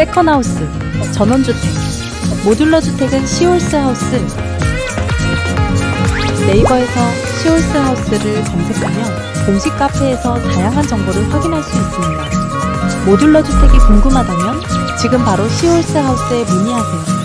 세컨하우스, 전원주택, 모듈러 주택은 시홀스하우스. 네이버에서 시홀스하우스를 검색하면 공식 카페에서 다양한 정보를 확인할 수 있습니다. 모듈러 주택이 궁금하다면 지금 바로 시홀스하우스에 문의하세요.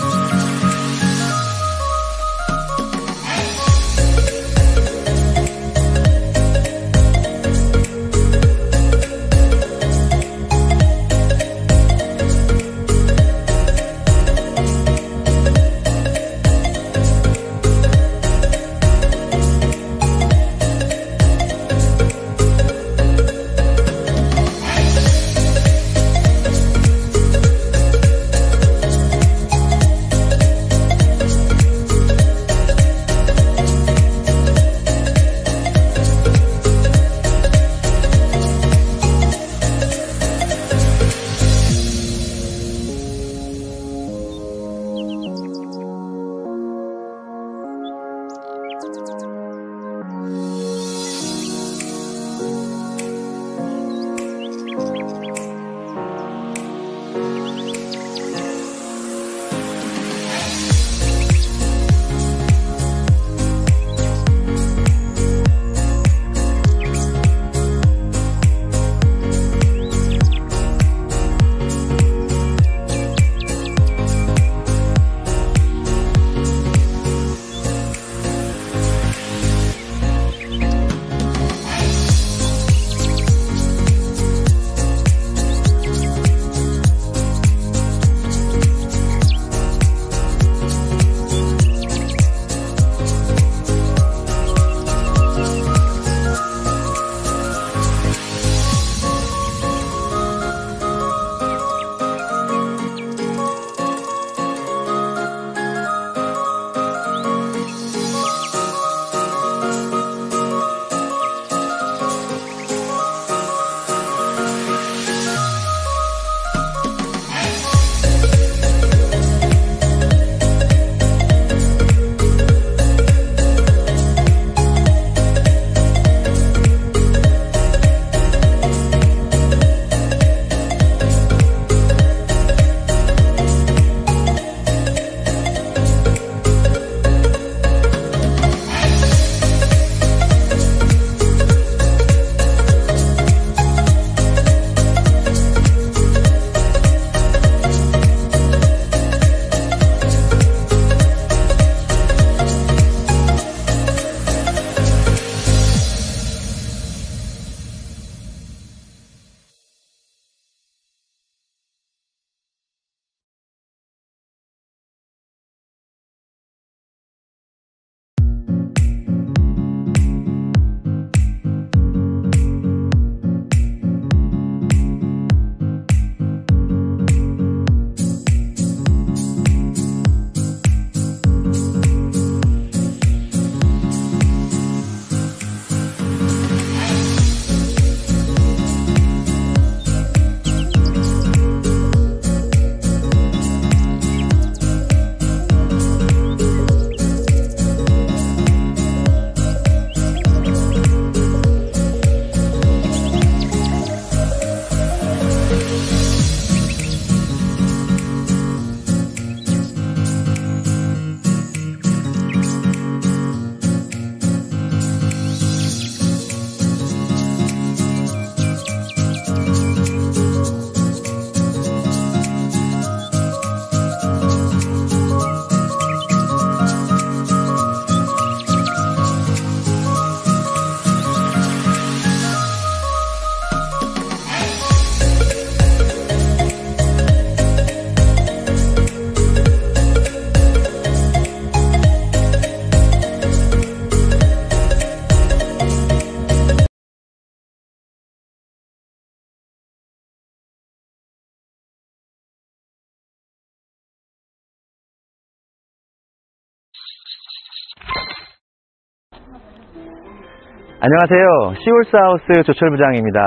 안녕하세요. 시홀스하우스 조철부장입니다.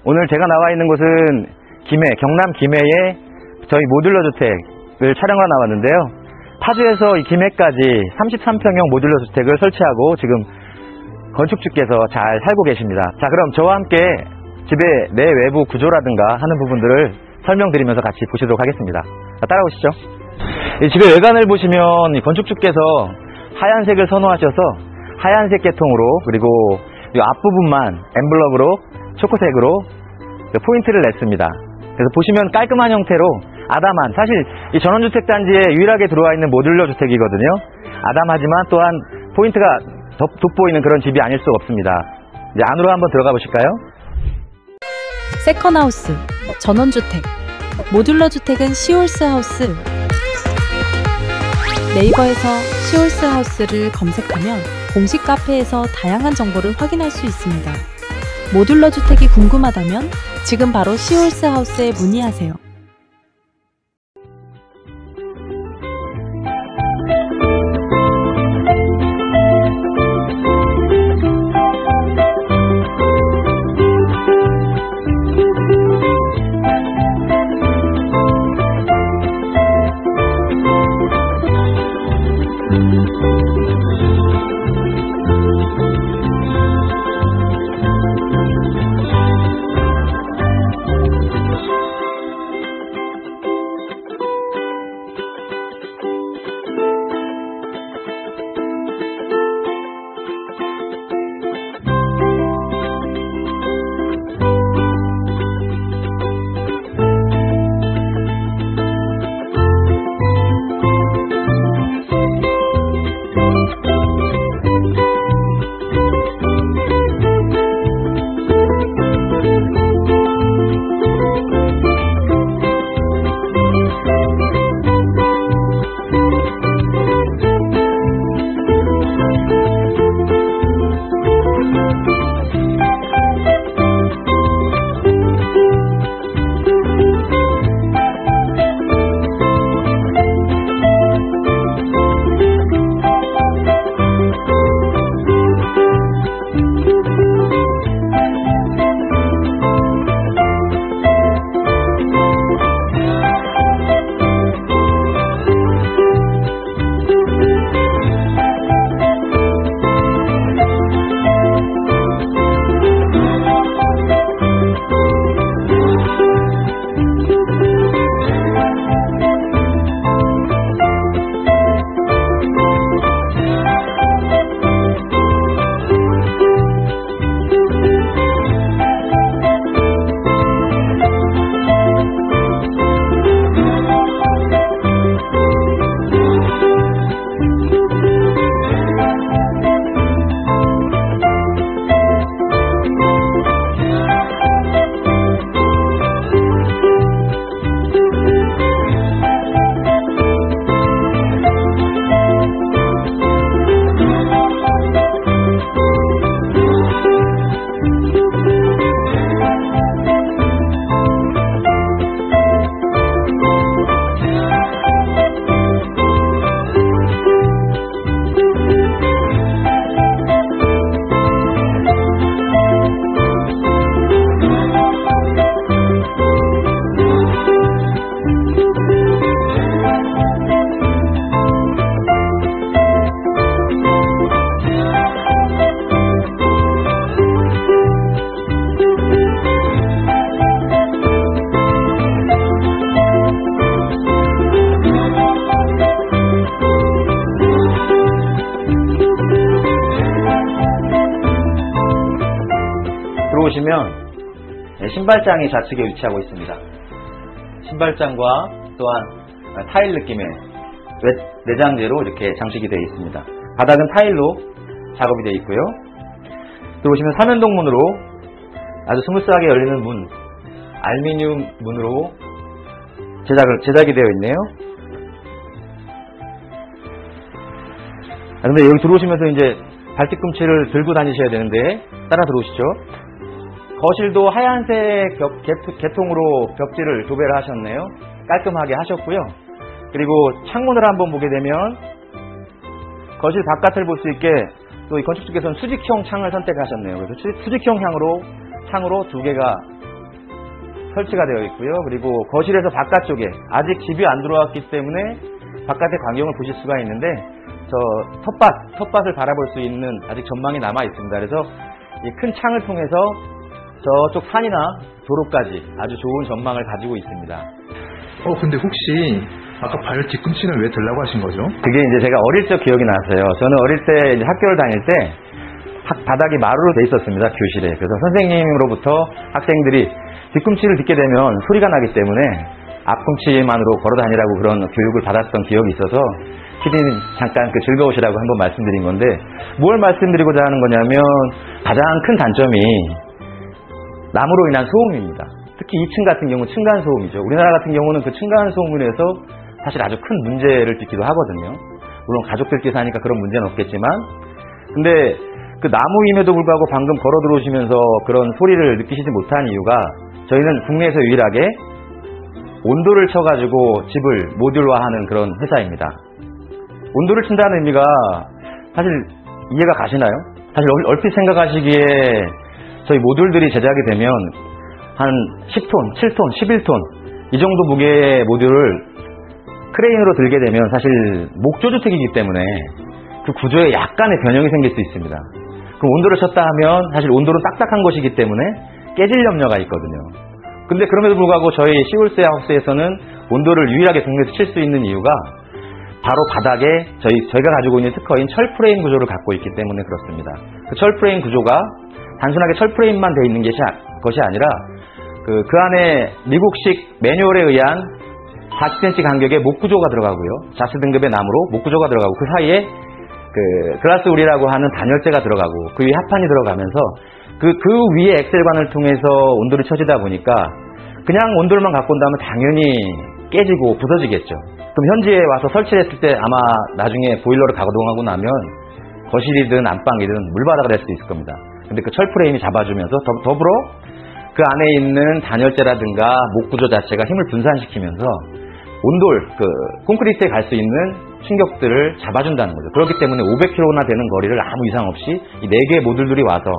오늘 제가 나와 있는 곳은 경남 김해의 저희 모듈러 주택을 촬영하러 나왔는데요. 파주에서 이 김해까지 33평형 모듈러 주택을 설치하고 지금 건축주께서 잘 살고 계십니다. 자, 그럼 저와 함께 집의 내외부 구조라든가 하는 부분들을 설명드리면서 같이 보시도록 하겠습니다. 자, 따라오시죠. 집의 외관을 보시면 이 건축주께서 하얀색을 선호하셔서 하얀색 계통으로, 그리고 이 앞부분만 엠블럭으로 초코색으로 포인트를 냈습니다. 그래서 보시면 깔끔한 형태로 아담한, 사실 이 전원주택 단지에 유일하게 들어와 있는 모듈러 주택이거든요. 아담하지만 또한 포인트가 돋보이는 그런 집이 아닐 수가 없습니다. 이제 안으로 한번 들어가 보실까요? 세컨하우스, 전원주택, 모듈러 주택은 시홀스하우스. 네이버에서 시홀스하우스를 검색하면 공식 카페에서 다양한 정보를 확인할 수 있습니다. 모듈러 주택이 궁금하다면 지금 바로 시홀스하우스에 문의하세요. 들어오시면 신발장이 좌측에 위치하고 있습니다. 신발장과 또한 타일 느낌의 내장재로 이렇게 장식이 되어 있습니다. 바닥은 타일로 작업이 되어 있고요. 들어오시면 삼연동 문으로 아주 스무스하게 열리는 문, 알루미늄 문으로 제작이 되어 있네요. 근데 여기 들어오시면서 이제 발뒤꿈치를 들고 다니셔야 되는데 따라 들어오시죠. 거실도 하얀색 계통으로 벽지를 도배를 하셨네요. 깔끔하게 하셨고요. 그리고 창문을 한번 보게 되면 거실 바깥을 볼 수 있게 또 이 건축주께서는 수직형 창을 선택하셨네요. 그래서 수직형 창으로 두 개가 설치가 되어 있고요. 그리고 거실에서 바깥쪽에 아직 집이 안 들어왔기 때문에 바깥의 광경을 보실 수가 있는데 저 텃밭을 바라볼 수 있는 아직 전망이 남아 있습니다. 그래서 이 큰 창을 통해서 저쪽 산이나 도로까지 아주 좋은 전망을 가지고 있습니다. 근데 혹시 아까 발 뒤꿈치는 왜 들라고 하신 거죠? 그게 이제 제가 어릴 적 기억이 나서요. 저는 어릴 때 이제 학교를 다닐 때 바닥이 마루로 돼 있었습니다. 교실에. 그래서 선생님으로부터 학생들이 뒤꿈치를 딛게 되면 소리가 나기 때문에 앞꿈치만으로 걸어 다니라고 그런 교육을 받았던 기억이 있어서 피디님 잠깐 즐거우시라고 한번 말씀드린 건데, 뭘 말씀드리고자 하는 거냐면 가장 큰 단점이 나무로 인한 소음입니다. 특히 2층 같은 경우 층간소음이죠. 우리나라 같은 경우는 그 층간소음으로 인해서 사실 아주 큰 문제를 빚기도 하거든요. 물론 가족들끼리 사니까 그런 문제는 없겠지만, 근데 그 나무임에도 불구하고 방금 걸어 들어오시면서 그런 소리를 느끼시지 못한 이유가, 저희는 국내에서 유일하게 온도를 쳐가지고 집을 모듈화하는 그런 회사입니다. 온도를 친다는 의미가 사실 이해가 가시나요? 사실 얼핏 생각하시기에 저희 모듈들이 제작이 되면 한 10톤, 7톤, 11톤 이 정도 무게의 모듈을 크레인으로 들게 되면 사실 목조주택이기 때문에 그 구조에 약간의 변형이 생길 수 있습니다. 그럼 온도를 쳤다 하면 사실 온도는 딱딱한 것이기 때문에 깨질 염려가 있거든요. 근데 그럼에도 불구하고 저희 시홀스 하우스에서는 온도를 유일하게 국내에서 칠 수 있는 이유가 바로 바닥에 저희가 가지고 있는 특허인 철 프레임 구조를 갖고 있기 때문에 그렇습니다. 그 철 프레임 구조가 단순하게 철 프레임만 되어 있는 것이 아니라 그 안에 미국식 매뉴얼에 의한 40cm 간격의 목 구조가 들어가고요. 자스 등급의 나무로 목 구조가 들어가고, 그 사이에 그 글라스 우리라고 하는 단열재가 들어가고, 그 위에 합판이 들어가면서 그 위에 엑셀관을 통해서 온도를 쳐지다 보니까 그냥 온도만 갖고 온다면 당연히 깨지고 부서지겠죠. 그럼 현지에 와서 설치를 했을 때 아마 나중에 보일러를 가동하고 나면 거실이든 안방이든 물바다가 될 수도 있을 겁니다. 근데 그 철프레임이 잡아주면서 더불어 그 안에 있는 단열재라든가 목 구조 자체가 힘을 분산시키면서 온돌, 콘크리트에 갈 수 있는 충격들을 잡아준다는 거죠. 그렇기 때문에 500km나 되는 거리를 아무 이상 없이 이 4개의 모듈들이 와서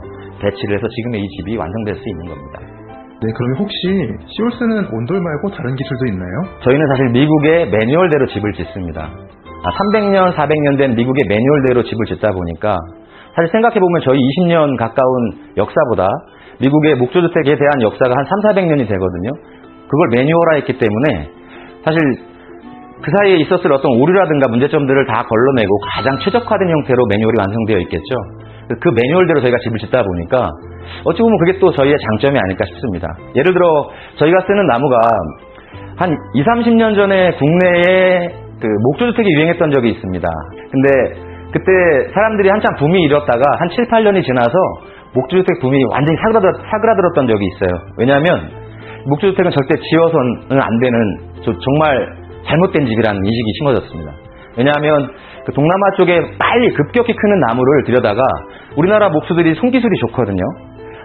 배치를 해서 지금의 이 집이 완성될 수 있는 겁니다. 네, 그러면 혹시 시홀스는 온돌 말고 다른 기술도 있나요? 저희는 사실 미국의 매뉴얼대로 집을 짓습니다. 300년, 400년 된 미국의 매뉴얼대로 집을 짓다 보니까 사실 생각해보면 저희 20년 가까운 역사보다 미국의 목조주택에 대한 역사가 한 300~400년이 되거든요. 그걸 매뉴얼화했기 때문에 사실 그 사이에 있었을 어떤 오류라든가 문제점들을 다 걸러내고 가장 최적화된 형태로 매뉴얼이 완성되어 있겠죠. 그 매뉴얼대로 저희가 집을 짓다 보니까 어찌 보면 그게 또 저희의 장점이 아닐까 싶습니다. 예를 들어 저희가 쓰는 나무가 한 20~30년 전에 국내에 그 목조주택이 유행했던 적이 있습니다. 근데 그때 사람들이 한참 붐이 일었다가 한 7~8년이 지나서 목조주택 붐이 완전히 사그라들었던 적이 있어요. 왜냐하면 목조주택은 절대 지어서는 안 되는 정말 잘못된 집이라는 인식이 심어졌습니다. 왜냐하면 그 동남아 쪽에 빨리 급격히 크는 나무를 들여다가 우리나라 목수들이 손기술이 좋거든요.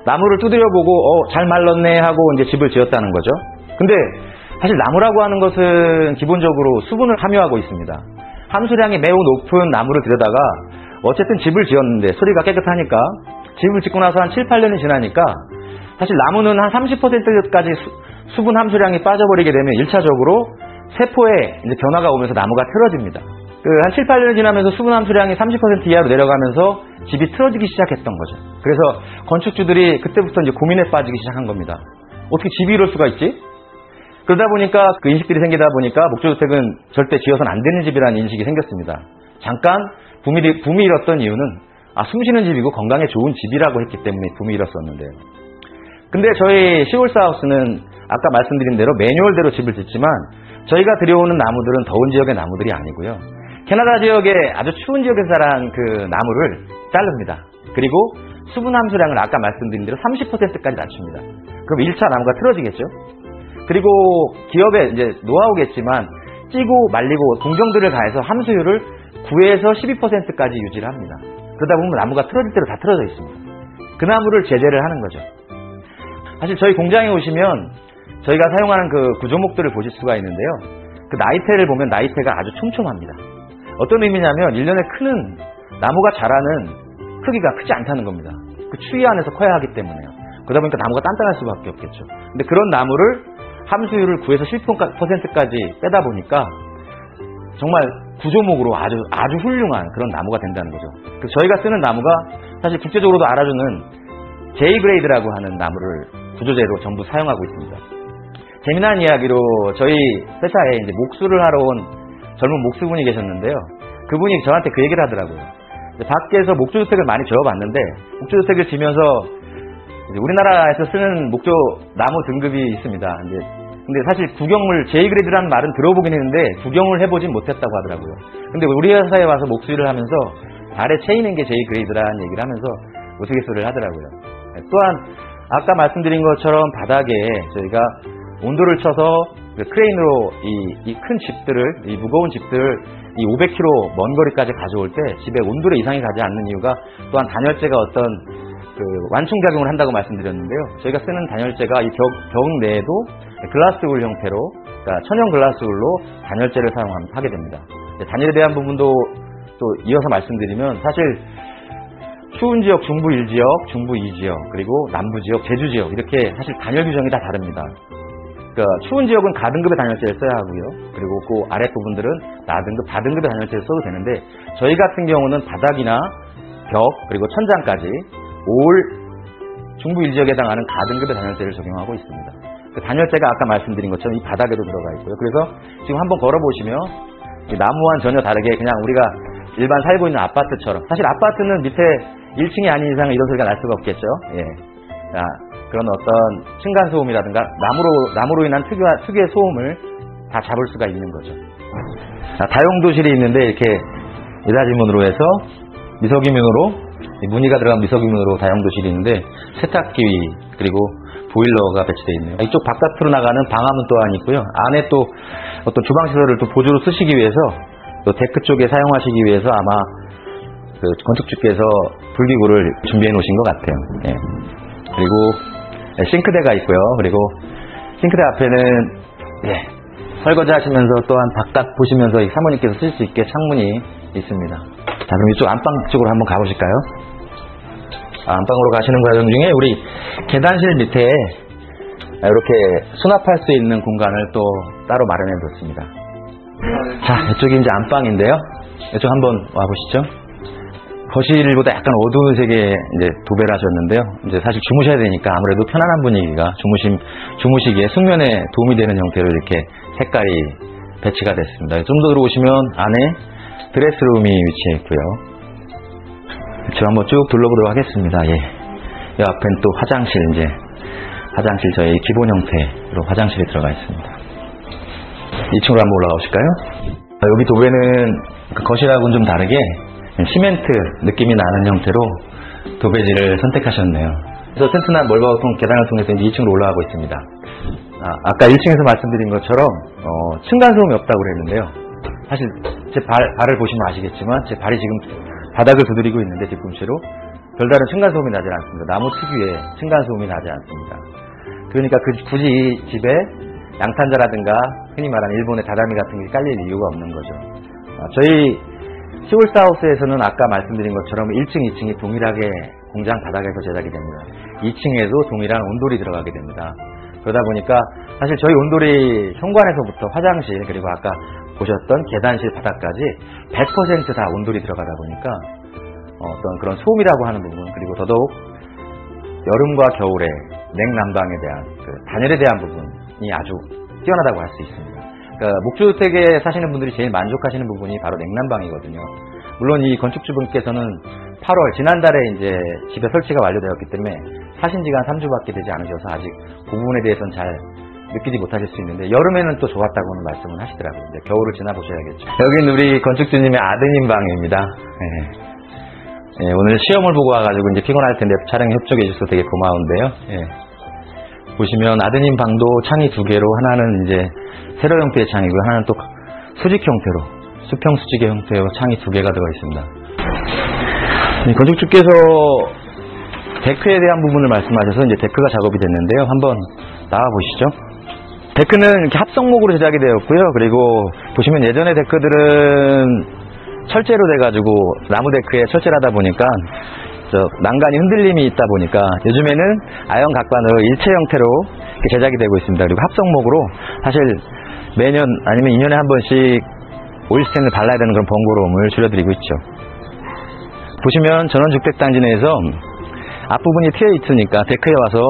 나무를 두드려보고 잘 말랐네 하고 이제 집을 지었다는 거죠. 근데 사실 나무라고 하는 것은 기본적으로 수분을 함유하고 있습니다. 함수량이 매우 높은 나무를 들여다가 어쨌든 집을 지었는데 소리가 깨끗하니까 집을 짓고 나서 한 7~8년이 지나니까 사실 나무는 한 30%까지 수분 함수량이 빠져버리게 되면 1차적으로 세포에 이제 변화가 오면서 나무가 틀어집니다. 한 7~8년이 지나면서 수분 함수량이 30% 이하로 내려가면서 집이 틀어지기 시작했던 거죠. 그래서 건축주들이 그때부터 이제 고민에 빠지기 시작한 겁니다. 어떻게 집이 이럴 수가 있지? 그러다 보니까 그 인식들이 생기다 보니까 목조주택은 절대 지어서는 안 되는 집이라는 인식이 생겼습니다. 잠깐 붐이 일었던 이유는 숨쉬는 집이고 건강에 좋은 집이라고 했기 때문에 붐이 일었었는데요. 근데 저희 시홀스 하우스는 아까 말씀드린 대로 매뉴얼대로 집을 짓지만 저희가 들여오는 나무들은 더운 지역의 나무들이 아니고요. 캐나다 지역의 아주 추운 지역에서 자란 그 나무를 자릅니다. 그리고 수분 함수량을 아까 말씀드린 대로 30%까지 낮춥니다. 그럼 1차 나무가 틀어지겠죠? 그리고 기업의 이제 노하우겠지만 찌고 말리고 공정들을 가해서 함수율을 9에서 12%까지 유지를 합니다. 그러다 보면 나무가 틀어질 대로 다 틀어져 있습니다. 그 나무를 제재를 하는 거죠. 사실 저희 공장에 오시면 저희가 사용하는 그 구조목들을 보실 수가 있는데요. 그 나이테를 보면 나이테가 아주 촘촘합니다. 어떤 의미냐면 1년에 크는 나무가 자라는 크기가 크지 않다는 겁니다. 그 추위 안에서 커야 하기 때문에요. 그러다 보니까 나무가 단단할 수밖에 없겠죠. 근데 그런 나무를 함수율을 9에서 10%까지 빼다 보니까 정말 구조목으로 아주 훌륭한 그런 나무가 된다는 거죠. 저희가 쓰는 나무가 사실 국제적으로도 알아주는 J 그레이드라고 하는 나무를 구조재로 전부 사용하고 있습니다. 재미난 이야기로 저희 회사에 이제 목수를 하러 온 젊은 목수분이 계셨는데요. 그분이 저한테 그 얘기를 하더라고요. 밖에서 목조주택을 많이 지어봤는데 목조주택을 지면서 이제 우리나라에서 쓰는 목조 나무 등급이 있습니다. 근데 사실 구경을 제2그레이드라는 말은 들어보긴 했는데 구경을 해보진 못했다고 하더라고요. 근데 우리 회사에 와서 목수 일을 하면서 발에 채이는 게 제2그레이드라는 얘기를 하면서 우스갯소리를 하더라고요. 또한 아까 말씀드린 것처럼 바닥에 저희가 온도를 쳐서 크레인으로 이 큰 집들을, 이 무거운 집들을 이 500km 먼 거리까지 가져올 때 집에 온도에 이상이 가지 않는 이유가 또한 단열재가 어떤 그 완충작용을 한다고 말씀드렸는데요. 저희가 쓰는 단열재가 이 벽 내에도 글라스울 형태로, 그러니까 천연 글라스울로 단열재를 사용하게 됩니다. 단열에 대한 부분도 또 이어서 말씀드리면 사실 추운 지역 중부 1지역, 중부 2지역, 그리고 남부 지역, 제주 지역 이렇게 사실 단열 규정이 다 다릅니다. 그러니까 추운 지역은 가등급의 단열재를 써야 하고요. 그리고 그 아랫부분들은 나등급, 다등급의 단열재를 써도 되는데 저희 같은 경우는 바닥이나 벽, 그리고 천장까지 올 중부 1지역에 해당하는 가등급의 단열재를 적용하고 있습니다. 그 단열재가 아까 말씀드린 것처럼 이 바닥에도 들어가 있고요. 그래서 지금 한번 걸어보시면 나무와는 전혀 다르게 그냥 우리가 일반 살고 있는 아파트처럼, 사실 아파트는 밑에 1층이 아닌 이상은 이런 소리가 날 수가 없겠죠. 예. 자, 그런 어떤 층간소음이라든가 나무로 인한 특유의 소음을 다 잡을 수가 있는 거죠. 자, 다용도실이 있는데 이렇게 이다지문으로 해서 미석이문으로, 무늬가 들어간 미석이문으로 다용도실이 있는데 세탁기 그리고 보일러가 배치되어 있네요. 이쪽 바깥으로 나가는 방화문 또한 있고요. 안에 또 어떤 주방시설을 또 보조로 쓰시기 위해서 또 데크 쪽에 사용하시기 위해서 아마 그 건축주께서 불기구를 준비해 놓으신 것 같아요. 예. 그리고 싱크대가 있고요. 그리고 싱크대 앞에는 설거지 하시면서 또한 바깥 보시면서 사모님께서 쓸 수 있게 창문이 있습니다. 자, 그럼 이쪽 안방 쪽으로 한번 가보실까요? 안방으로 가시는 과정 중에 우리 계단실 밑에 이렇게 수납할 수 있는 공간을 또 따로 마련해 뒀습니다. 자, 이쪽이 이제 안방인데요. 이쪽 한번 와보시죠. 거실보다 약간 어두운 색의 이제 도배를 하셨는데요. 이제 사실 주무셔야 되니까 아무래도 편안한 분위기가 주무시기에 숙면에 도움이 되는 형태로 이렇게 색깔이 배치가 됐습니다. 좀 더 들어오시면 안에 드레스룸이 위치해 있고요. 지금 한번 쭉 둘러보도록 하겠습니다. 예. 이 앞엔 또 화장실, 화장실 저희 기본 형태로 화장실이 들어가 있습니다. 2층으로 한번 올라가 보실까요? 여기 도배는 그 거실하고는 좀 다르게 시멘트 느낌이 나는 형태로 도배지를 선택하셨네요. 그래서 튼튼한 멀바우통 계단을 통해서 이제 2층으로 올라가고 있습니다. 아까 1층에서 말씀드린 것처럼 층간소음이 없다고 그랬는데요. 사실 제 발을 보시면 아시겠지만 제 발이 지금 바닥을 두드리고 있는데 뒤꿈치로 별다른 층간소음이 나지 않습니다. 나무 특유의 층간소음이 나지 않습니다. 그러니까 굳이 이 집에 양탄자라든가 흔히 말하는 일본의 다다미 같은 게 깔릴 이유가 없는 거죠. 저희 시골사하우스에서는 아까 말씀드린 것처럼 1층, 2층이 동일하게 공장 바닥에서 제작이 됩니다. 2층에도 동일한 온돌이 들어가게 됩니다. 그러다 보니까 사실 저희 온돌이 현관에서부터 화장실 그리고 아까 보셨던 계단실 바닥까지 100% 다 온돌이 들어가다 보니까 어떤 그런 소음이라고 하는 부분, 그리고 더더욱 여름과 겨울에 냉난방에 대한 그 단열에 대한 부분이 아주 뛰어나다고 할 수 있습니다. 그러니까 목조주택에 사시는 분들이 제일 만족하시는 부분이 바로 냉난방이거든요. 물론 이 건축주분께서는 8월 지난달에 이제 집에 설치가 완료되었기 때문에 사신 지가 한 3주밖에 되지 않으셔서 아직 그 부분에 대해서는 잘 느끼지 못하실 수 있는데 여름에는 또 좋았다고는 말씀을 하시더라고요. 이제 겨울을 지나보셔야겠죠. 여기는 우리 건축주님의 아드님 방입니다. 네. 오늘 시험을 보고 와가지고 이제 피곤할 텐데 촬영에 협조해 주셔서 되게 고마운데요. 보시면 아드님 방도 창이 2개로 하나는 이제 세로 형태의 창이고요. 하나는 또 수직 형태로 수평 수직의 형태로 창이 2개가 들어가 있습니다. 건축주께서 데크에 대한 부분을 말씀하셔서 이제 데크가 작업이 됐는데요. 한번 나와 보시죠. 데크는 이렇게 합성목으로 제작이 되었고요. 그리고 보시면 예전의 데크들은 철제로 돼가지고 나무 데크에 철제를 하다 보니까 난간이 흔들림이 있다 보니까 요즘에는 아연 각관으로 일체 형태로 이렇게 제작이 되고 있습니다. 그리고 합성목으로 사실 매년 아니면 2년에 한 번씩 오일스텐을 발라야 되는 그런 번거로움을 줄여드리고 있죠. 보시면 전원주택단지 내에서 앞부분이 트여 있으니까 데크에 와서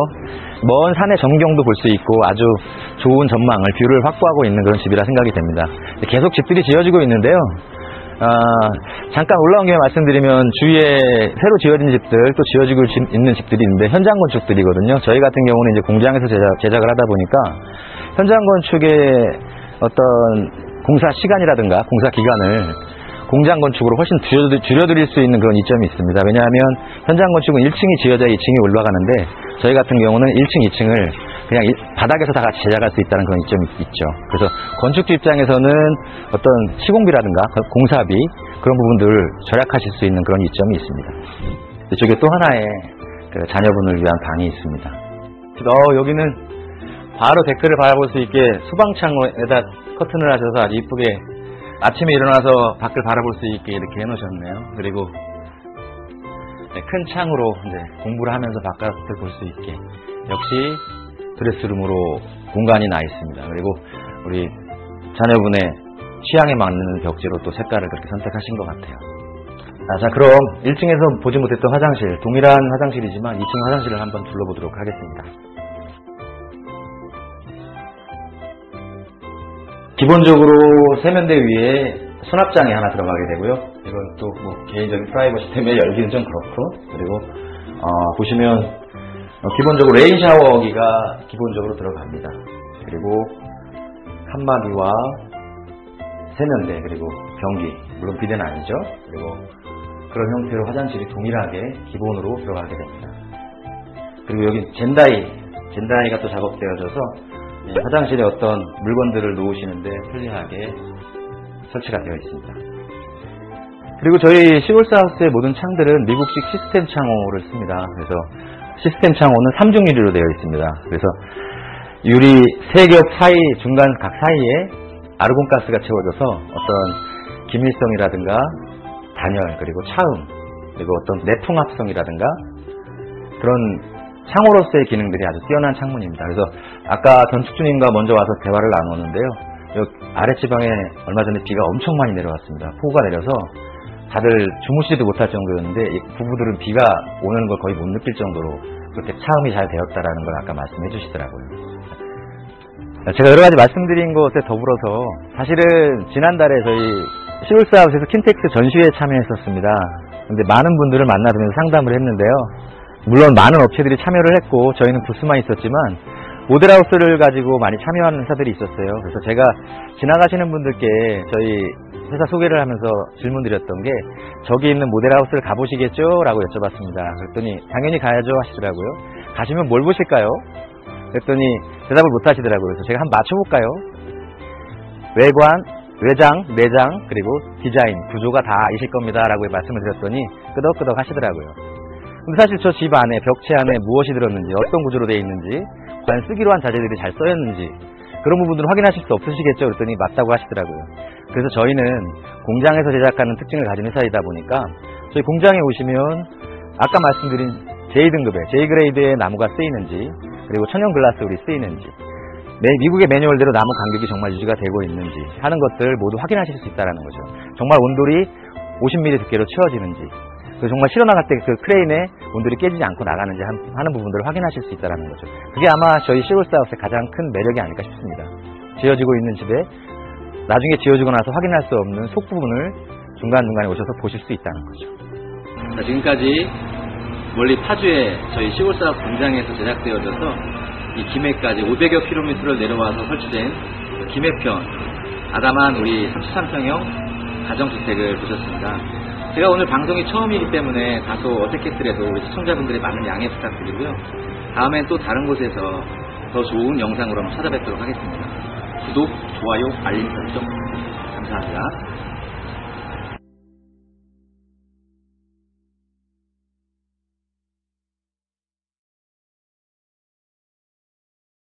먼 산의 전경도 볼 수 있고 아주 좋은 전망을, 뷰를 확보하고 있는 그런 집이라 생각이 됩니다. 계속 집들이 지어지고 있는데요. 잠깐 올라온 김에 말씀드리면 주위에 새로 지어진 집들, 또 지어지고 있는 집들이 있는데 현장 건축들이거든요. 저희 같은 경우는 이제 공장에서 제작을 하다 보니까 현장 건축의 어떤 공사 시간이라든가 공사 기간을 공장 건축으로 훨씬 줄여드릴 수 있는 그런 이점이 있습니다. 왜냐하면 현장 건축은 1층이 지어져야 2층이 올라가는데 저희 같은 경우는 1층, 2층을 그냥 바닥에서 다 같이 제작할 수 있다는 그런 이점이 있죠. 그래서 건축주 입장에서는 어떤 시공비라든가 공사비 그런 부분들을 절약하실 수 있는 그런 이점이 있습니다. 이쪽에 또 하나의 그 자녀분을 위한 방이 있습니다. 여기는 바로 데크를 바라볼 수 있게 수방창호에다 커튼을 하셔서 아주 이쁘게 아침에 일어나서 밖을 바라볼 수 있게 이렇게 해놓으셨네요. 그리고 큰 창으로 이제 공부를 하면서 바깥을 볼 수 있게 역시 드레스룸으로 공간이 나 있습니다. 그리고 우리 자녀분의 취향에 맞는 벽지로 또 색깔을 그렇게 선택하신 것 같아요. 자, 그럼 1층에서 보지 못했던 화장실, 동일한 화장실이지만 2층 화장실을 한번 둘러보도록 하겠습니다. 기본적으로 세면대 위에 수납장이 하나 들어가게 되고요. 이건 또 뭐 개인적인 프라이버시 때문에 열기는 좀 그렇고, 그리고 보시면 기본적으로 레인 샤워기가 기본적으로 들어갑니다. 그리고 칸막이와 세면대, 그리고 변기, 물론 비데는 아니죠. 그리고 그런 형태로 화장실이 동일하게 기본으로 들어가게 됩니다. 그리고 여기 젠다이가 또 작업되어져서 화장실에 어떤 물건들을 놓으시는데 편리하게 설치가 되어 있습니다. 그리고 저희 시골스하우스의 모든 창들은 미국식 시스템 창호를 씁니다. 그래서 시스템 창호는 3중 유리로 되어 있습니다. 그래서 유리 3겹 사이, 중간 각 사이에 아르곤가스가 채워져서 어떤 기밀성이라든가 단열, 그리고 차음, 그리고 어떤 내통합성이라든가 그런 창호로서의 기능들이 아주 뛰어난 창문입니다. 그래서 아까 건축주님과 먼저 와서 대화를 나누었는데요. 여기 아랫지방에 얼마 전에 비가 엄청 많이 내려왔습니다. 폭우가 내려서 다들 주무시지도 못할 정도였는데 부부들은 비가 오는 걸 거의 못 느낄 정도로 그렇게 차음이 잘 되었다라는 걸 아까 말씀해 주시더라고요. 제가 여러 가지 말씀드린 것에 더불어서 사실은 지난달에 저희 시골스하우스에서 킨텍스 전시회에 참여했었습니다. 근데 많은 분들을 만나뵈면서 상담을 했는데요. 물론 많은 업체들이 참여를 했고 저희는 부스만 있었지만 모델하우스를 가지고 많이 참여하는 회사들이 있었어요. 그래서 제가 지나가시는 분들께 저희 회사 소개를 하면서 질문드렸던 게 저기 있는 모델하우스를 가보시겠죠? 라고 여쭤봤습니다. 그랬더니 당연히 가야죠 하시더라고요. 가시면 뭘 보실까요? 그랬더니 대답을 못 하시더라고요. 그래서 제가 한번 맞춰볼까요? 외관, 외장, 내장, 그리고 디자인, 구조가 다 이실 겁니다 라고 말씀을 드렸더니 끄덕끄덕 하시더라고요. 근데 사실 저 집 안에, 벽체 안에 무엇이 들었는지, 어떤 구조로 되어 있는지, 과연 쓰기로 한 자재들이 잘 써였는지 그런 부분들을 확인하실 수 없으시겠죠? 그랬더니 맞다고 하시더라고요. 그래서 저희는 공장에서 제작하는 특징을 가진 회사이다 보니까 저희 공장에 오시면 아까 말씀드린 J등급의, J그레이드의 나무가 쓰이는지, 그리고 천연 글라스울이 쓰이는지, 미국의 매뉴얼대로 나무 간격이 정말 유지가 되고 있는지 하는 것들 모두 확인하실 수 있다는 거죠. 정말 온돌이 50mm 두께로 채워지는지, 정말 실어 나갈 때 그 크레인에 온돌이 깨지지 않고 나가는지 하는 부분들을 확인하실 수 있다는 거죠. 그게 아마 저희 시골스하우스의 가장 큰 매력이 아닐까 싶습니다. 지어지고 있는 집에 나중에 지어지고 나서 확인할 수 없는 속부분을 중간중간에 오셔서 보실 수 있다는 거죠. 자, 지금까지 멀리 파주에 저희 시골스하우스 공장에서 제작되어져서 이 김해까지 500여 킬로미터를 내려와서 설치된 김해편 아담한 우리 33평형 가정주택을 보셨습니다. 제가 오늘 방송이 처음이기 때문에 다소 어색했더라도 우리 시청자분들의 많은 양해 부탁드리고요. 다음엔 또 다른 곳에서 더 좋은 영상으로 한번 찾아뵙도록 하겠습니다. 구독, 좋아요, 알림 설정 감사합니다.